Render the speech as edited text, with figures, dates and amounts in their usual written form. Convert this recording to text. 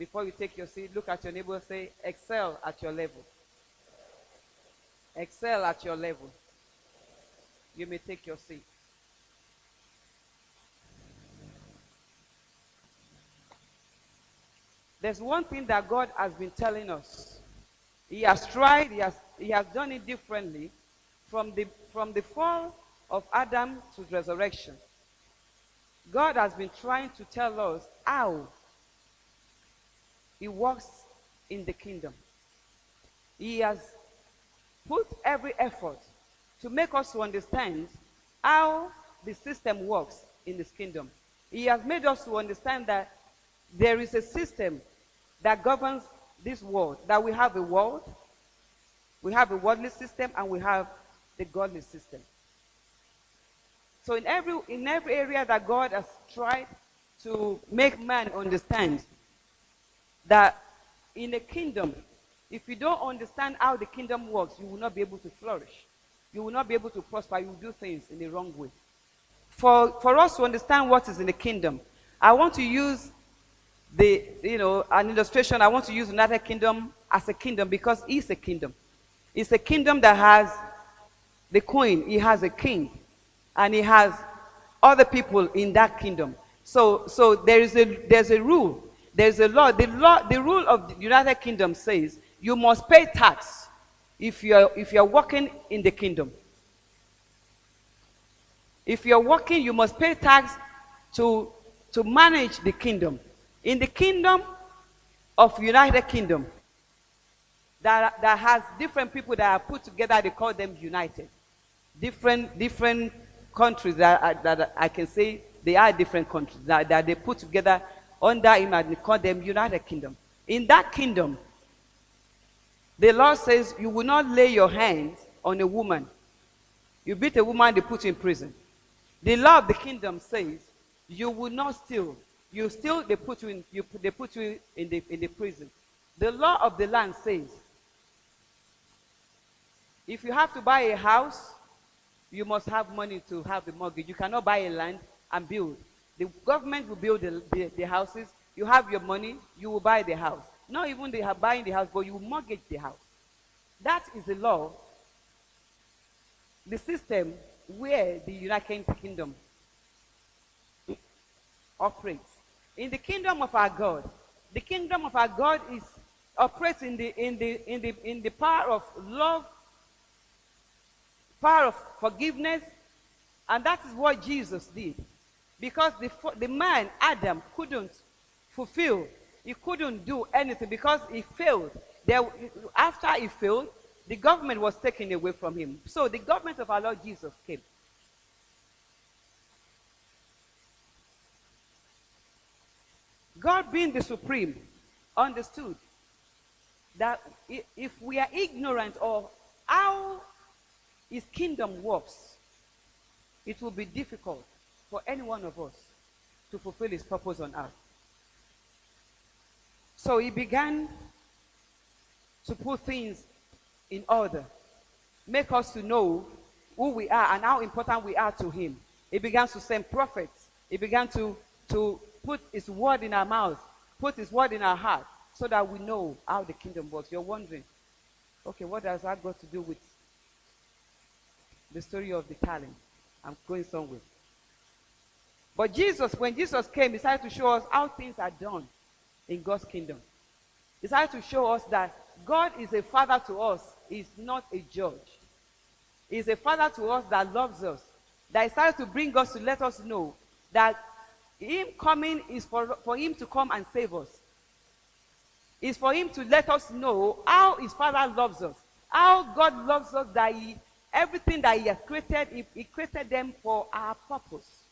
Before you take your seat, look at your neighbor and say, excel at your level. Excel at your level. You may take your seat. There's one thing that God has been telling us. He has tried, he has done it differently from the fall of Adam to resurrection. God has been trying to tell us how he works in the kingdom. He has put every effort to make us to understand how the system works in this kingdom. He has made us to understand that there is a system that governs this world, that we have a world, we have a worldly system, and we have the godly system. So in every area that God has tried to make man understand that in a kingdom, if you don't understand how the kingdom works, you will not be able to flourish. You will not be able to prosper. You will do things in the wrong way. For us to understand what is in the kingdom, I want to use an illustration. I want to use United Kingdom as a kingdom because it's a kingdom. It's a kingdom that has the queen, he has a king, and he has other people in that kingdom. So there's a rule, there's a law. The rule of the United Kingdom says you must pay tax if you're working in the kingdom. If you're working, you must pay tax to manage the kingdom. In the kingdom of United Kingdom, that has different people that are put together, they call them united. Different countries that I can say they are different countries that they put together under him, and they call them United Kingdom. In that kingdom, the law says you will not lay your hands on a woman. You beat a woman, they put you in prison. The law of the kingdom says you will not steal. You steal, they put you in the prison. The law of the land says if you have to buy a house, you must have money to have the mortgage. You cannot buy a land and build. The government will build the houses. You have your money, you will buy the house. Not even they are buying the house, but you will mortgage the house. That is the law, the system where the United Kingdom operates. In the kingdom of our God, the kingdom of our God operates in the power of love, power of forgiveness, and that is what Jesus did. Because the man, Adam, couldn't fulfill, he couldn't do anything because he failed. After he failed, the government was taken away from him. So the government of our Lord Jesus came. God, being the supreme, understood that if we are ignorant of how his kingdom works, it will be difficult for any one of us to fulfill his purpose on earth. So he began to put things in order, make us to know who we are and how important we are to him. He began to send prophets. He began to put his word in our mouth, put his word in our heart, so that we know how the kingdom works. You're wondering, okay, what has that got to do with the story of the talent? I'm going somewhere. But when Jesus came, he started to show us how things are done in God's kingdom. He started to show us that God is a father to us. He's not a judge. He's a father to us that loves us. That he started to bring us to let us know that him coming is for him to come and save us. It's for him to let us know how his father loves us. How God loves us, that everything that he has created, he created them for our purpose.